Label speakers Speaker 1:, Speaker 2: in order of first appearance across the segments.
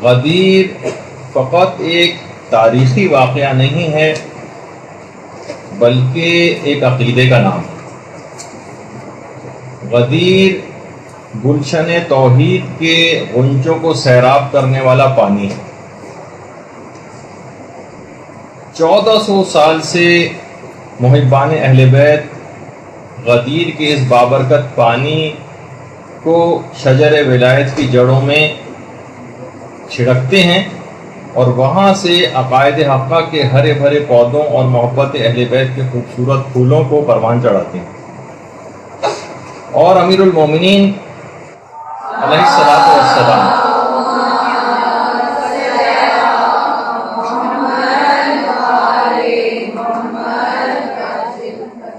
Speaker 1: غدیر فقط ایک تاریخی واقعہ نہیں ہے بلکہ ایک عقیدے کا نام ہے۔ غدیر گلشن توحید کے غنچوں کو سیراب کرنے والا پانی ہے۔ 1400 سال سے محبان اہل بیت غدیر کے اس بابرکت پانی کو شجر ولایت کی جڑوں میں چھڑکتے ہیں اور وہاں سے عقائد حقہ کے ہرے بھرے پودوں اور محبت اہل بیت کے خوبصورت پھولوں کو پروان چڑھاتے ہیں، اور امیر المومنین علیہ الصلوۃ والسلام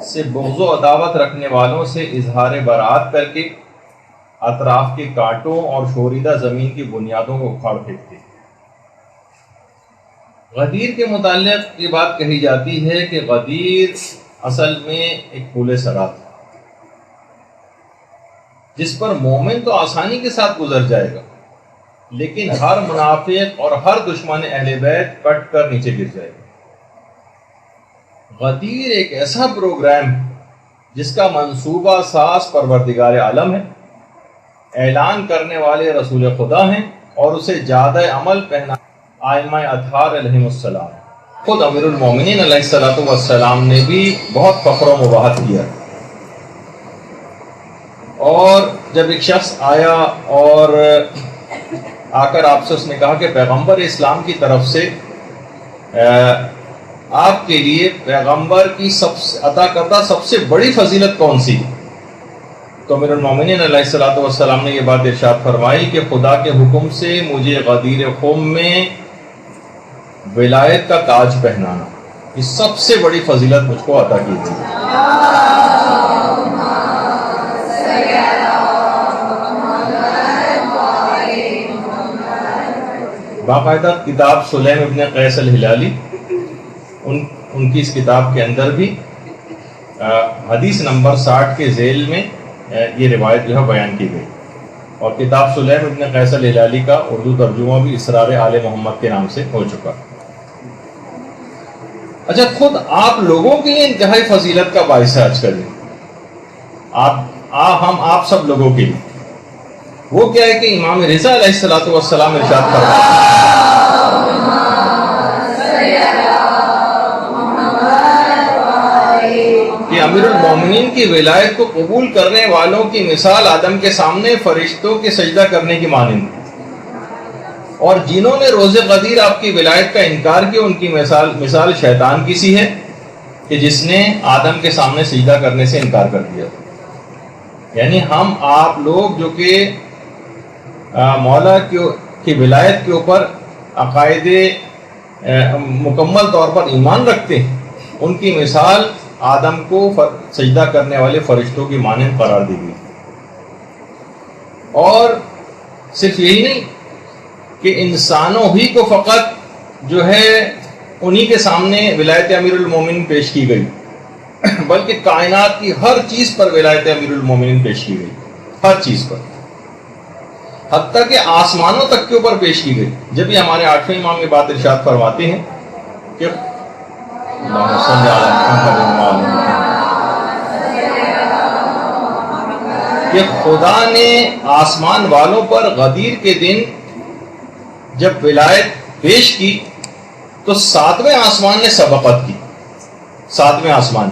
Speaker 1: سے بغض و عداوت رکھنے والوں سے اظہار برات کر کے اطراف کے کانٹوں اور شوریدہ زمین کی بنیادوں کو اکھاڑ پھینکتے۔ غدیر کے متعلق یہ بات کہی جاتی ہے کہ غدیر اصل میں ایک پل صراط ہے جس پر مومن تو آسانی کے ساتھ گزر جائے گا، لیکن ہر منافق اور ہر دشمن اہل بیت کٹ کر نیچے گر جائے گا۔ غدیر ایک ایسا پروگرام ہے جس کا منصوبہ ساز پروردگار عالم ہے، اعلان کرنے والے رسول خدا ہیں، اور اسے جادہ عمل پہنا ائمہ اطہار علیہم السلام۔ خود امیر المومنین علیہ الصلوۃ والسلام نے بھی بہت فخر و مباحت کیا، اور جب ایک شخص آیا اور آ کر آپ سے اس نے کہا کہ پیغمبر اسلام کی طرف سے آپ کے لیے پیغمبر کی عطا کردہ سب سے بڑی فضیلت کون سی؟ تو امیر المومنین علیہ الصلوۃ والسلام نے یہ بات ارشاد فرمائی کہ خدا کے حکم سے مجھے غدیر قوم میں ولایت کا تاج پہنانا، یہ سب سے بڑی فضیلت مجھ کو عطا کی تھی۔ باقاعدہ کتاب سلیم ابن قیس الہلالی، ان کی اس کتاب کے اندر بھی حدیث نمبر 60 کے ذیل میں یہ روایت جو ہے بیان کی گئی، اور کتاب سلیم ابن قیس الہلالی کا اردو ترجمہ بھی اسرار آل محمد کے نام سے ہو چکا۔ اچھا، خود آپ لوگوں کے لیے انتہائی فضیلت کا باعث ہے آج کل ہم آپ سب لوگوں کے لیے، وہ کیا ہے کہ امام رضا علیہ الصلوۃ والسلام ارشاد فرماتے ہیں کہ امیر المومنین کی ولایت کو قبول کرنے والوں کی مثال آدم کے سامنے فرشتوں کے سجدہ کرنے کی مانند، اور جنہوں نے روز غدیر آپ کی ولایت کا انکار کیا ان کی مثال شیطان کی سی ہے کہ جس نے آدم کے سامنے سجدہ کرنے سے انکار کر دیا۔ یعنی ہم آپ لوگ جو کہ مولا کی ولایت کے اوپر عقائد مکمل طور پر ایمان رکھتے ہیں، ان کی مثال آدم کو سجدہ کرنے والے فرشتوں کی مانند قرار دی گئی۔ اور صرف یہی نہیں کہ انسانوں ہی کو فقط جو ہے انہی کے سامنے ولایت امیر المومنین پیش کی گئی، بلکہ کائنات کی ہر چیز پر ولایت امیر المومنین پیش کی گئی، ہر چیز پر، حتیٰ کہ آسمانوں تک کے اوپر پیش کی گئی۔ جب یہ ہمارے 8ویں امام یہ بات ارشاد فرماتے ہیں کہ کہ خدا نے آسمان والوں پر غدیر کے دن جب ولایت پیش کی تو 7ویں آسمان نے سبقت کی، 7ویں آسمان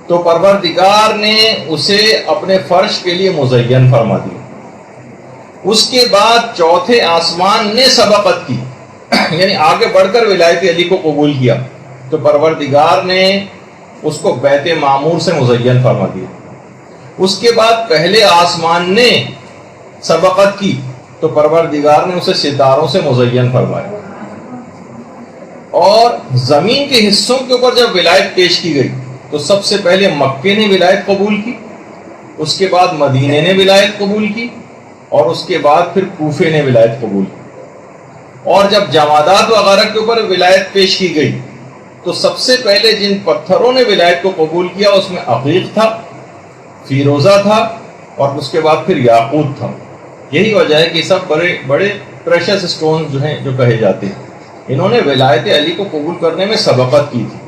Speaker 1: تو پروردگار نے اسے اپنے فرش کے لیے مزین فرما دیا۔ اس کے بعد 4تھے آسمان نے سبقت کی، یعنی آگے بڑھ کر ولایت علی کو قبول کیا، تو پروردگار نے اس کو بیت معمور سے مزین فرما دیا۔ اس کے بعد پہلے آسمان نے سبقت کی تو پروردگار نے اسے ستاروں سے مزین فرمایا، اور زمین کے حصوں کے اوپر جب ولایت پیش کی گئی تو سب سے پہلے مکے نے ولایت قبول کی، اس کے بعد مدینے نے ولایت قبول کی، اور اس کے بعد پھر کوفے نے ولایت قبول کی۔ اور جب جمادات وغیرہ کے اوپر ولایت پیش کی گئی تو سب سے پہلے جن پتھروں نے ولایت کو قبول کیا اس میں عقیق تھا، فیروزہ تھا، اور اس کے بعد پھر یاقوت تھا۔ یہی وجہ ہے کہ سب بڑے بڑے پریشس اسٹون جو ہیں جو کہے جاتے ہیں، انہوں نے ولایت علی کو قبول کرنے میں سبقت کی تھی۔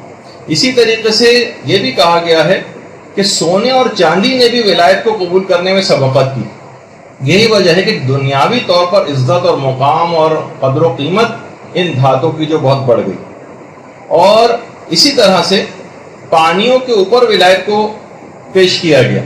Speaker 1: اسی طریقے سے یہ بھی کہا گیا ہے کہ سونے اور چاندی نے بھی ولایت کو قبول کرنے میں سبقت کی۔ یہی وجہ ہے کہ دنیاوی طور پر عزت اور مقام اور قدر و قیمت ان دھاتوں کی جو بہت بڑھ گئی، اور اسی طرح سے پانیوں کے اوپر ولایت کو پیش کیا گیا۔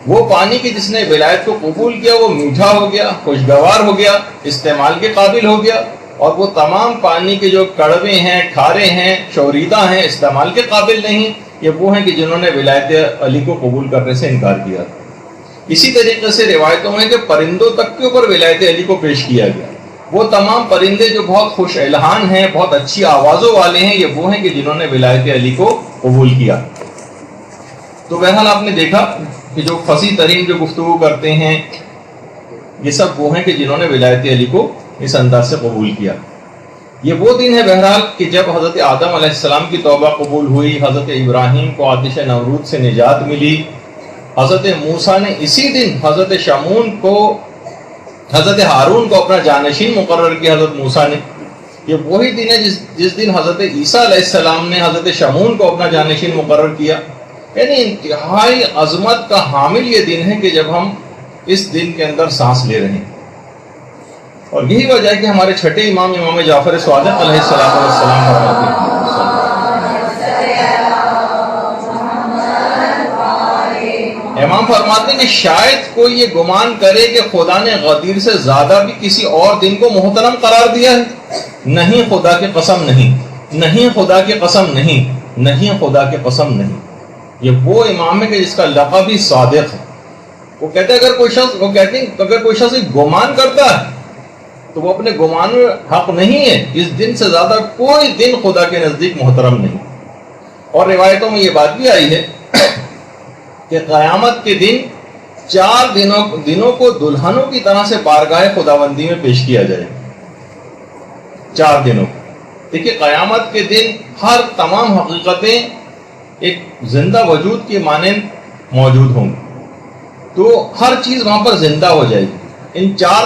Speaker 1: وہ پانی کی جس نے ولایت کو قبول کیا وہ میٹھا ہو گیا، خوشگوار ہو گیا، استعمال کے قابل ہو گیا، اور وہ تمام پانی کے جو کڑوے ہیں، کھارے ہیں، شوریدہ ہیں، استعمال کے قابل نہیں، یہ وہ ہیں کہ جنہوں نے ولایت علی کو قبول کرنے سے انکار کیا۔ اسی طریقے سے روایتوں میں کہ پرندوں تک کے اوپر ولایت علی کو پیش کیا گیا۔ وہ تمام پرندے جو بہت خوش الحان ہیں، بہت اچھی آوازوں والے ہیں، یہ وہ ہیں کہ جنہوں نے ولایت علی کو قبول کیا۔ تو بہرحال آپ نے دیکھا کہ جو فصیح ترین جو گفتگو کرتے ہیں یہ سب وہ ہیں کہ جنہوں نے ولایت علی کو اس انداز سے قبول کیا۔ یہ وہ دن ہے بہرحال کہ جب حضرت آدم علیہ السلام کی توبہ قبول ہوئی، حضرت ابراہیم کو آتش نمرود سے نجات ملی، حضرت موسیٰ نے اسی دن حضرت ہارون کو اپنا جانشین مقرر کیا حضرت موسیٰ نے۔ یہ وہی دن ہے جس دن حضرت عیسیٰ علیہ السلام نے حضرت شمعون کو اپنا جانشین مقرر کیا۔ یعنی انتہائی عظمت کا حامل یہ دن ہے کہ جب ہم اس دن کے اندر سانس لے رہے ہیں، اور یہی وجہ ہے کہ ہمارے چھٹے امام جعفر صادق علیہ السلام فرماتے ہیں، امام فرماتے ہیں کہ شاید کوئی یہ گمان کرے کہ خدا نے غدیر سے زیادہ بھی کسی اور دن کو محترم قرار دیا ہے۔ نہیں، خدا کی قسم نہیں، نہیں خدا کی قسم نہیں، نہیں خدا کی قسم نہیں۔ یہ وہ امام ہے کہ جس کا لقب ہی صادق ہے۔ وہ کہتے ہیں اگر کوئی شخص گمان کرتا ہے تو وہ اپنے گمان میں حق نہیں ہے۔ اس دن سے زیادہ کوئی دن خدا کے نزدیک محترم نہیں۔ اور روایتوں میں یہ بات بھی آئی ہے کہ قیامت کے دن 4 دنوں کو دلہنوں کی طرح سے بارگاہ خداوندی میں پیش کیا جائے۔ 4 دنوں کو دیکھیے، قیامت کے دن ہر تمام حقیقتیں ایک زندہ وجود کی مانند موجود ہوں گی، تو ہر چیز وہاں پر زندہ ہو جائے گی۔ ان 4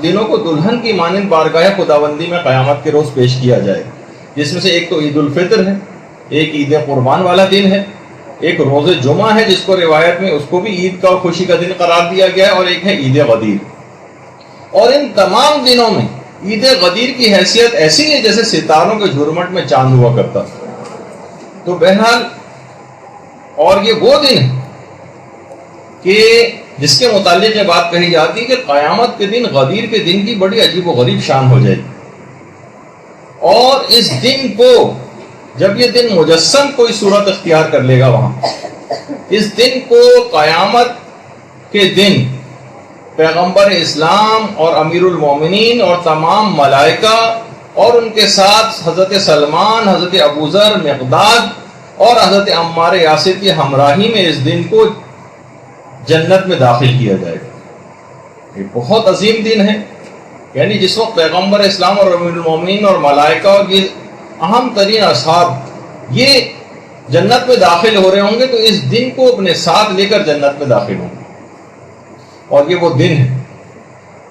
Speaker 1: دنوں کو دلہن کی مانند بارگاہ خداوندی میں قیامت کے روز پیش کیا جائے، جس میں سے ایک تو عید الفطر ہے، ایک عید قربان والا دن ہے، ایک روز جمعہ ہے جس کو روایت میں اس کو بھی عید کا اور خوشی کا دن قرار دیا گیا ہے، اور ایک ہے عید غدیر۔ اور ان تمام دنوں میں عید غدیر کی حیثیت ایسی ہے جیسے ستاروں کے جھرمٹ میں چاند ہوا کرتا۔ تو بہرحال اور یہ وہ دن ہے کہ جس کے متعلق یہ بات کہی جاتی ہے کہ قیامت کے دن غدیر کے دن کی بڑی عجیب و غریب شان ہو جائے گی، اور اس دن کو جب یہ دن مجسم کوئی صورت اختیار کر لے گا وہاں، اس دن کو قیامت کے دن پیغمبر اسلام اور امیر المومنین اور تمام ملائکہ اور ان کے ساتھ حضرت سلمان، حضرت ابوذر، مقداد اور حضرت عمار یاسر کی ہمراہی میں اس دن کو جنت میں داخل کیا جائے گا۔ یہ بہت عظیم دن ہے، یعنی جس وقت پیغمبر اسلام اور امیر المومنین اور ملائکہ اور یہ اہم ترین اصحاب یہ جنت میں داخل ہو رہے ہوں گے، تو اس دن کو اپنے ساتھ لے کر جنت میں داخل ہوں گے۔ اور یہ وہ دن ہے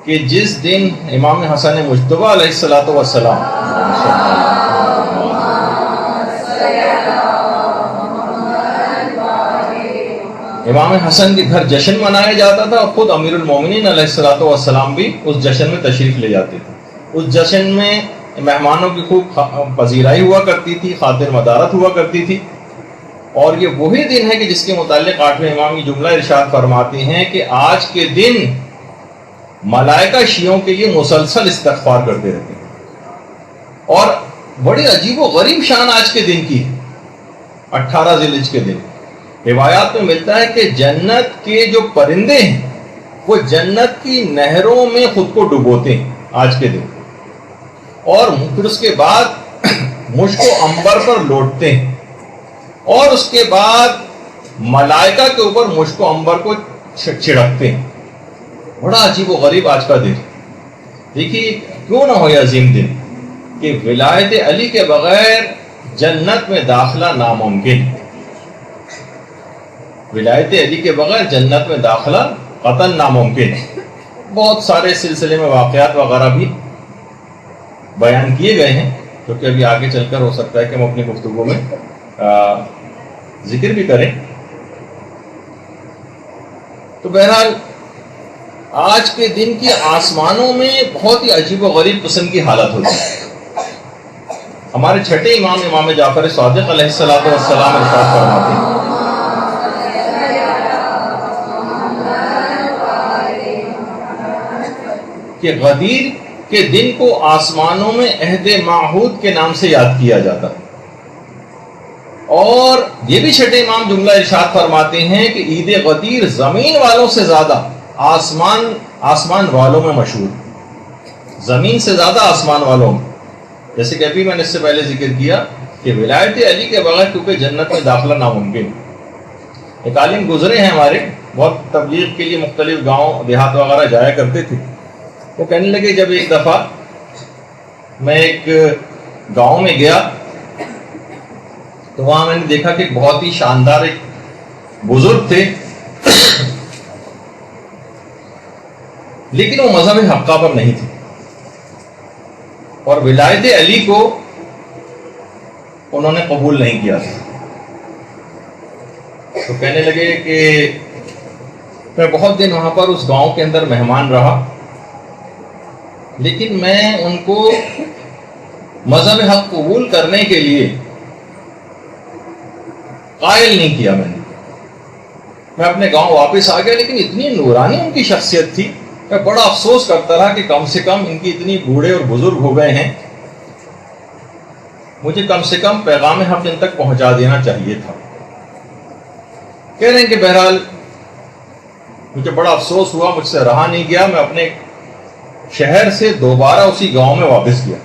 Speaker 1: کہ جس دن امام حسن مجتبیٰ علیہ السلام امام حسن کے گھر جشن منایا جاتا تھا، اور خود امیر المومنین علیہ السلام بھی اس جشن میں تشریف لے جاتے تھے۔ اس جشن میں مہمانوں کی خوب پذیرائی ہوا کرتی تھی، خاطر مدارت ہوا کرتی تھی۔ اور یہ وہی دن ہے کہ جس کے متعلق 8ویں امام کی جملہ ارشاد فرماتے ہیں کہ آج کے دن ملائکہ شیعوں کے لیے مسلسل استغفار کرتے رہتے ہیں، اور بڑی عجیب و غریب شان آج کے دن کی 18 ذی الحجہ کے دن۔ روایات میں ملتا ہے کہ جنت کے جو پرندے ہیں وہ جنت کی نہروں میں خود کو ڈبوتے ہیں آج کے دن، اور پھر اس کے بعد مشک و عنبر پر لوٹتے ہیں، اور اس کے بعد ملائکہ کے اوپر مشک و عنبر کو چھڑکتے ہیں۔ بڑا عجیب و غریب آج کا دن۔ دیکھیے کیوں نہ ہو یہ عظیم دن کہ ولایت علی کے بغیر جنت میں داخلہ ناممکن، ولایت علی کے بغیر جنت میں داخلہ قطعاً ناممکن ہے۔ بہت سارے سلسلے میں واقعات وغیرہ بھی بیان کیے گئے ہیں، کیونکہ ابھی آگے چل کر ہو سکتا ہے کہ ہم اپنی گفتگو میں ذکر بھی کریں. تو بہرحال آج کے دن کی آسمانوں میں بہت ہی عجیب و غریب قسم کی حالت ہوتی ہے. ہمارے چھٹے امام جعفر صادق علیہ الصلوۃ والسلام ارشاد فرماتے ہیں کہ غدیر کے دن کو آسمانوں میں عہد معہود کے نام سے یاد کیا جاتا ہے. اور یہ بھی چھٹے امام جملہ ارشاد فرماتے ہیں کہ عید غدیر زمین والوں سے زیادہ آسمان والوں میں مشہور، زمین سے زیادہ آسمان والوں میں. جیسے کہ ابھی میں نے اس سے پہلے ذکر کیا کہ ولایت علی کے بغیر کیونکہ جنت میں داخلہ ناممکن. ایک عالم گزرے ہیں ہمارے، بہت تبلیغ کے لیے مختلف گاؤں دیہات وغیرہ جایا کرتے تھے. وہ کہنے لگے جب ایک دفعہ میں ایک گاؤں میں گیا تو وہاں میں نے دیکھا کہ بہت ہی شاندار ایک بزرگ تھے، لیکن وہ مذہب حقہ پر نہیں تھے اور ولایت علی کو انہوں نے قبول نہیں کیا تھا. تو کہنے لگے کہ میں بہت دن وہاں پر اس گاؤں کے اندر مہمان رہا، لیکن میں ان کو مذہب حق قبول کرنے کے لیے قائل نہیں کیا. میں اپنے گاؤں واپس آ گیا، لیکن اتنی نورانی ان کی شخصیت تھی، میں بڑا افسوس کرتا رہا کہ کم سے کم ان کی اتنی بوڑھے اور بزرگ ہو گئے ہیں، مجھے کم سے کم پیغام حق ان تک پہنچا دینا چاہیے تھا. کہہ رہے ہیں کہ بہرحال مجھے بڑا افسوس ہوا، مجھ سے رہا نہیں گیا. میں اپنے شہر سے دوبارہ اسی گاؤں میں واپس گیا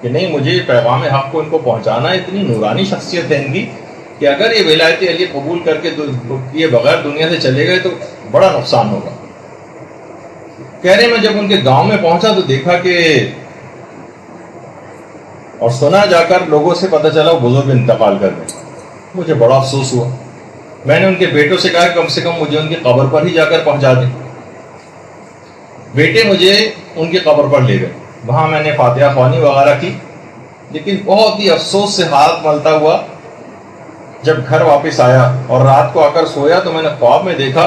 Speaker 1: کہ نہیں، مجھے پیغام حق کو ان کو پہنچانا ہے. اتنی نورانی شخصیت ہے ان کی کہ اگر یہ ولایت علی قبول کر کے یہ بغیر دنیا سے چلے گئے تو بڑا نقصان ہوگا. کہہ رہے میں جب ان کے گاؤں میں پہنچا تو دیکھا کہ اور سنا جا کر لوگوں سے پتہ چلا وہ بزرگ انتقال کر گئے. مجھے بڑا افسوس ہوا. میں نے ان کے بیٹوں سے کہا کم سے کم مجھے ان کی قبر پر ہی جا کر پہنچا دیں. بیٹے مجھے ان کی قبر پر لے گئے. وہاں میں نے فاتحہ خوانی وغیرہ کی، لیکن بہت ہی افسوس سے ہاتھ ملتا ہوا جب گھر واپس آیا اور رات کو آ کر سویا تو میں نے خواب میں دیکھا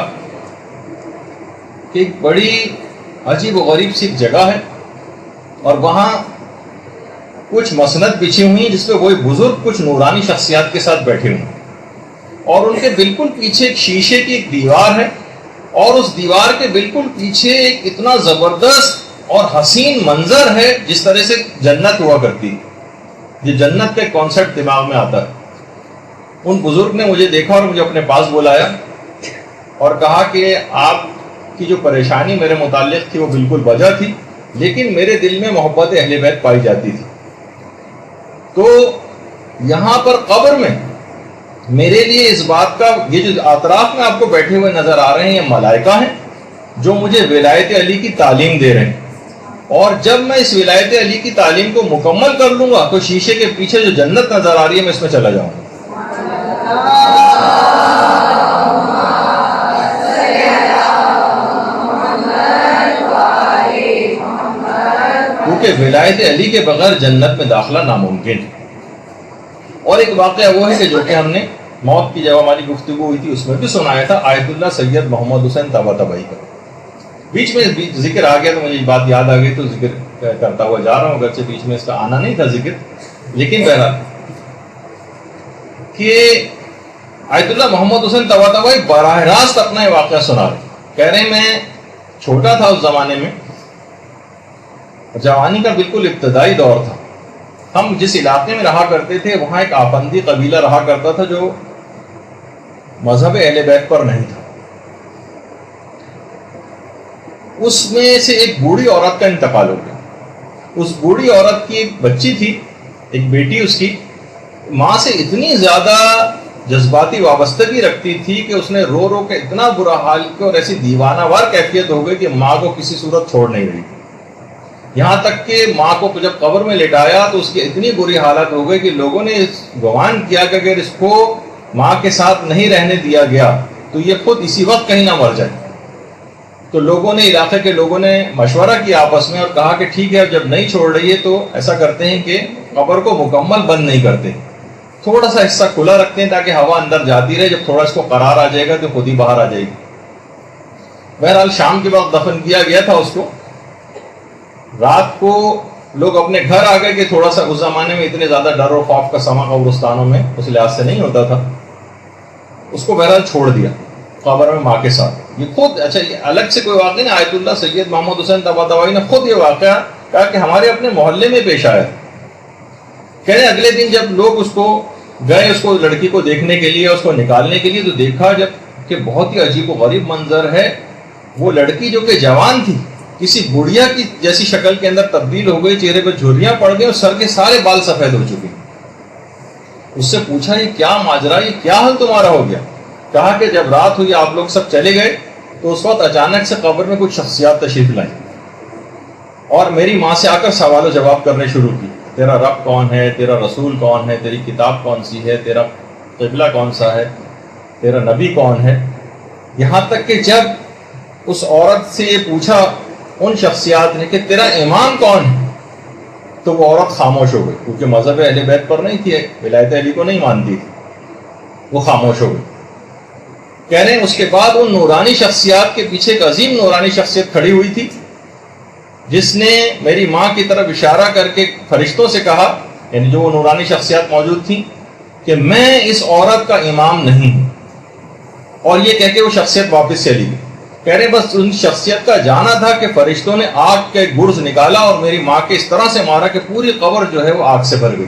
Speaker 1: کہ ایک بڑی عجیب و غریب سی جگہ ہے اور وہاں کچھ مسند بچھی ہوئی ہیں جس پہ وہی بزرگ کچھ نورانی شخصیات کے ساتھ بیٹھے ہوئے ہیں، اور ان کے بالکل پیچھے ایک شیشے کی ایک دیوار ہے، اور اس دیوار کے بالکل پیچھے ایک اتنا زبردست اور حسین منظر ہے جس طرح سے جنت ہوا کرتی. یہ جنت کا کانسیپٹ دماغ میں آتا ہے. ان بزرگ نے مجھے دیکھا اور مجھے اپنے پاس بلایا اور کہا کہ آپ کی جو پریشانی میرے متعلق تھی وہ بالکل وجہ تھی، لیکن میرے دل میں محبت اہل بیت پائی جاتی تھی. تو یہاں پر قبر میں میرے لیے اس بات کا، یہ جو اطراف میں آپ کو بیٹھے ہوئے نظر آ رہے ہیں یہ ملائکہ ہیں جو مجھے ولایت علی کی تعلیم دے رہے ہیں، اور جب میں اس ولایت علی کی تعلیم کو مکمل کر لوں گا تو شیشے کے پیچھے جو جنت نظر آ رہی ہے میں اس میں چلا جاؤں گا. کیونکہ ولایت علی کے بغیر جنت میں داخلہ ناممکن ہے. اور ایک واقعہ وہ ہے کہ جو کہ ہم نے موت کی جب ہماری گفتگو ہوئی تھی اس میں بھی سنایا تھا، آیت اللہ سید محمد حسین طباطبائی کا. بیچ میں ذکر آ گیا تو مجھے یہ بات یاد آ گئی تو ذکر کرتا ہوا جا رہا ہوں، اگرچہ بیچ میں اس کا آنا نہیں تھا ذکر، لیکن بہرحال کہ آیت اللہ محمد حسین طباطبائی براہ راست اپنا یہ واقعہ سنا رہے. کہہ رہے میں چھوٹا تھا اس زمانے میں، جوانی کا بالکل ابتدائی دور تھا. ہم جس علاقے میں رہا کرتے تھے وہاں ایک آفندی قبیلہ رہا کرتا تھا جو مذہب اہل بیت پر نہیں تھا. اس میں سے ایک بوڑھی عورت کا انتقال ہو گیا. اس بوڑھی عورت کی ایک بچی تھی، ایک بیٹی اس کی، ماں سے اتنی زیادہ جذباتی وابستگی رکھتی تھی کہ اس نے رو رو کے اتنا برا حال کیا اور ایسی دیوانہ وار کیفیت ہو گئی کہ ماں کو کسی صورت چھوڑ نہیں رہی. یہاں تک کہ ماں کو جب قبر میں لٹایا تو اس کی اتنی بری حالت ہو گئی کہ لوگوں نے گمان کیا کہ اگر اس کو ماں کے ساتھ نہیں رہنے دیا گیا تو یہ خود اسی وقت کہیں نہ مر جائے. تو لوگوں نے علاقے کے لوگوں نے مشورہ کیا آپس میں اور کہا کہ ٹھیک ہے اب جب نہیں چھوڑ رہی ہے تو ایسا کرتے ہیں کہ قبر کو مکمل بند نہیں کرتے, تھوڑا سا حصہ کھلا رکھتے ہیں تاکہ ہوا اندر جاتی رہے, جب تھوڑا اس کو قرار آ جائے گا تو خود ہی باہر آ جائے گی. بہرحال شام کے وقت دفن کیا گیا تھا اس کو. رات کو لوگ اپنے گھر آ گئے کہ تھوڑا سا اس زمانے میں اتنے زیادہ ڈر اور خوف کا سما قبرستانوں میں اس لحاظ سے نہیں ہوتا تھا. اس کو بہرحال چھوڑ دیا قبر میں ماں کے ساتھ. یہ خود, اچھا یہ الگ سے کوئی واقعہ نہیں, آیت اللہ سید محمد حسین طباطبائی نے خود یہ واقعہ کہا کہ ہمارے اپنے محلے میں پیش آیا. کہہ رہے اگلے دن جب لوگ اس کو گئے اس کو لڑکی کو دیکھنے کے لیے, اس کو نکالنے کے لیے, تو دیکھا جب کہ بہت ہی عجیب و غریب منظر ہے. وہ لڑکی جو کہ جوان تھی کسی بڑھیا کی جیسی شکل کے اندر تبدیل ہو گئی, چہرے پہ جھریاں پڑ گئی اور سر کے سارے بال سفید ہو چکے. اس سے پوچھا یہ کیا ماجرا, یہ کیا حال تمہارا ہو گیا؟ کہا کہ جب رات ہوئی آپ لوگ سب چلے گئے تو اس وقت اچانک سے قبر میں کچھ شخصیات تشریف لائیں اور میری ماں سے آ کر سوال و جواب کرنے شروع کی. تیرا رب کون ہے, تیرا رسول کون ہے, تیری کتاب کون سی ہے, تیرا قبلہ کون سا ہے, تیرا نبی کون ہے. یہاں تک کہ جب اس عورت سے یہ پوچھا ان شخصیات نے کہ تیرا امام کون ہے, تو وہ عورت خاموش ہو گئی, کیونکہ مذہب اہل بیت پر نہیں تھی, ولایت علی کو نہیں مانتی تھی, وہ خاموش ہو گئی. کہہ رہے ہیں اس کے بعد ان نورانی شخصیات کے پیچھے ایک عظیم نورانی شخصیت کھڑی ہوئی تھی جس نے میری ماں کی طرف اشارہ کر کے فرشتوں سے کہا, یعنی جو وہ نورانی شخصیات موجود تھیں, کہ میں اس عورت کا امام نہیں ہوں. اور یہ کہہ کے وہ شخصیت واپس چلی گئی. کہہ رہے بس ان شخصیت کا جانا تھا کہ فرشتوں نے آگ کے گرز نکالا اور میری ماں کے اس طرح سے مارا کہ پوری قبر جو ہے وہ آگ سے بھر گئی.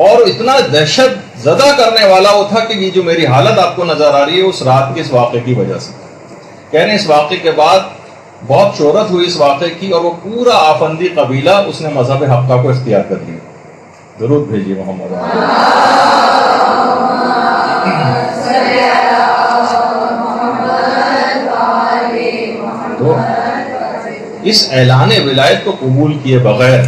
Speaker 1: اور اتنا دہشت زدہ کرنے والا وہ تھا کہ یہ جو میری حالت آپ کو نظر آ رہی ہے اس رات کے اس واقعے کی وجہ سے. کہہ رہے ہیں اس واقعے کے بعد بہت شہرت ہوئی اس واقعے کی اور وہ پورا آفندی قبیلہ اس نے مذہب حقہ کو اختیار کر لیا. درود بھیجیے محمد. تو اس اعلان ولایت کو قبول کیے بغیر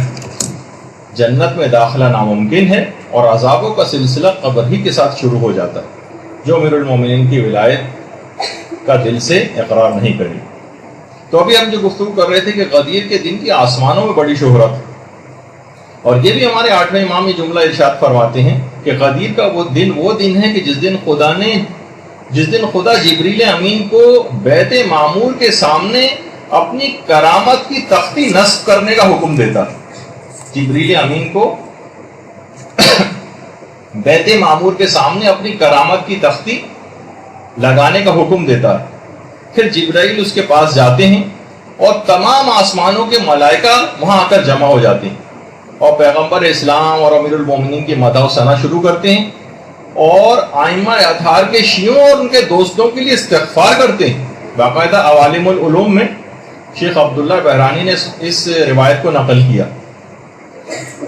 Speaker 1: جنت میں داخلہ ناممکن ہے اور عذابوں کا سلسلہ قبر ہی کے ساتھ شروع ہو جاتا ہے جو امیر المومنین کی ولایت کا دل سے اقرار نہیں کرے. تو ابھی ہم جو گفتگو کر رہے تھے کہ غدیر کے دن کی آسمانوں میں بڑی شہرت ہے, اور یہ بھی ہمارے 8ویں امام یہ جملہ ارشاد فرماتے ہیں کہ غدیر کا وہ دن ہے کہ جس دن خدا جبریل امین کو بیت معمور کے سامنے اپنی کرامت کی تختی نصب کرنے کا حکم دیتا. جبریل امین کو بیت معمور کے سامنے اپنی کرامت کی تختی لگانے کا حکم دیتا ہے. پھر جبرائیل اس کے پاس جاتے ہیں اور تمام آسمانوں کے ملائکہ وہاں آ کر جمع ہو جاتے ہیں اور پیغمبر اسلام اور امیر المومنین کی مدح و ثنا شروع کرتے ہیں اور ائمہ اطہار کے شیعوں اور ان کے دوستوں کے لیے استغفار کرتے ہیں. باقاعدہ عوالم العلوم میں شیخ عبداللہ بحرانی نے اس روایت کو نقل کیا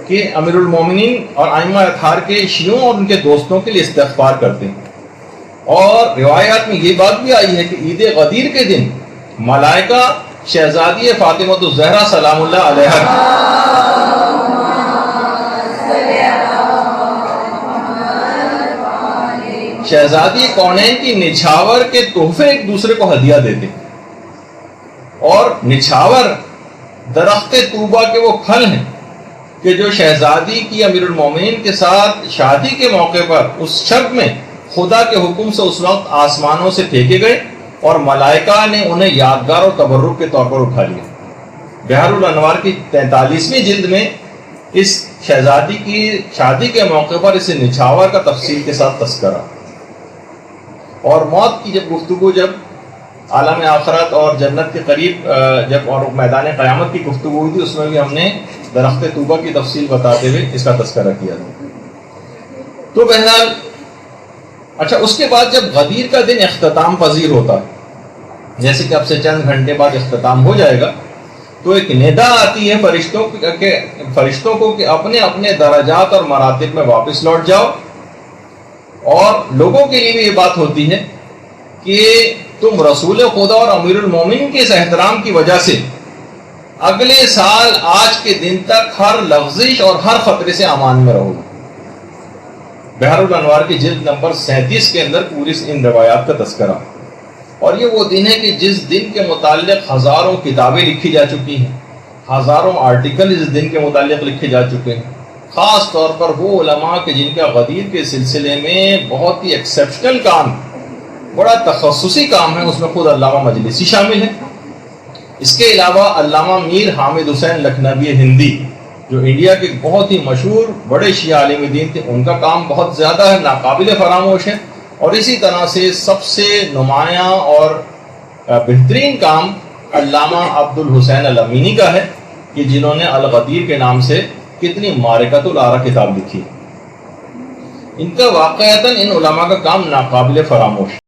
Speaker 1: کہ امیر المومنین اور ائمہ اطہار کے شیعوں اور ان کے دوستوں کے لیے استغفار کرتے ہیں. اور روایات میں یہ بات بھی آئی ہے کہ عید غدیر کے دن ملائکہ شہزادی فاطمہ الزہرا سلام اللہ علیہا شہزادی کونین کی نچھاور کے تحفے ایک دوسرے کو ہدیہ دیتے ہیں. اور نچھاور درخت طوبہ کے وہ پھل ہیں کہ جو شہزادی کی امیر المومنین کے ساتھ شادی کے موقع پر اس شب میں خدا کے حکم سے اس وقت آسمانوں سے پھینکے گئے اور ملائکہ نے انہیں یادگار اور تبرک کے طور پر اٹھا لیا. بحر الانوار کی 43ویں جلد میں اس شہزادی کی شادی کے موقع پر اس نچھاور کا تفصیل کے ساتھ تذکرہ. اور موت کی جب گفتگو جب عالم آخرت اور جنت کے قریب جب اور میدان قیامت کی گفتگو ہوئی تھی اس میں بھی ہم نے درخت طوبہ کی تفصیل بتاتے ہوئے اس کا تذکرہ کیا تھا. تو بہرحال اچھا اس کے بعد جب غدیر کا دن اختتام پذیر ہوتا ہے جیسے کہ اب سے چند گھنٹے بعد اختتام ہو جائے گا تو ایک ندا آتی ہے فرشتوں کو کہ اپنے اپنے درجات اور مراتب میں واپس لوٹ جاؤ. اور لوگوں کے لیے بھی یہ بات ہوتی ہے کہ تم رسول خدا اور امیر المومنین کے اس احترام کی وجہ سے اگلے سال آج کے دن تک ہر لغزش اور ہر خطرے سے امان میں رہو گے. بحر الانوار کی جلد نمبر 37 کے اندر پوری ان روایات کا تذکرہ. اور یہ وہ دن ہے کہ جس دن کے متعلق ہزاروں کتابیں لکھی جا چکی ہیں، ہزاروں آرٹیکل اس دن کے متعلق لکھے جا چکے ہیں، خاص طور پر وہ علماء کہ جن کا غدیر کے سلسلے میں بہت ہی ایکسیپشنل کام، بڑا تخصصی کام ہے، اس میں خود علامہ مجلسی شامل ہیں۔ اس کے علاوہ علامہ میر حامد حسین لکھنوی ہندی جو انڈیا کے بہت ہی مشہور بڑے شیعہ عالم دین تھے، ان کا کام بہت زیادہ ہے، ناقابل فراموش ہے۔ اور اسی طرح سے سب سے نمایاں اور بہترین کام علامہ عبد الحسین الامینی کا ہے کہ جنہوں نے الغدیر کے نام سے کتنی معرکۃ الآراء کتاب لکھی۔ ان کا واقعتاً ان علماء کا کام ناقابل فراموش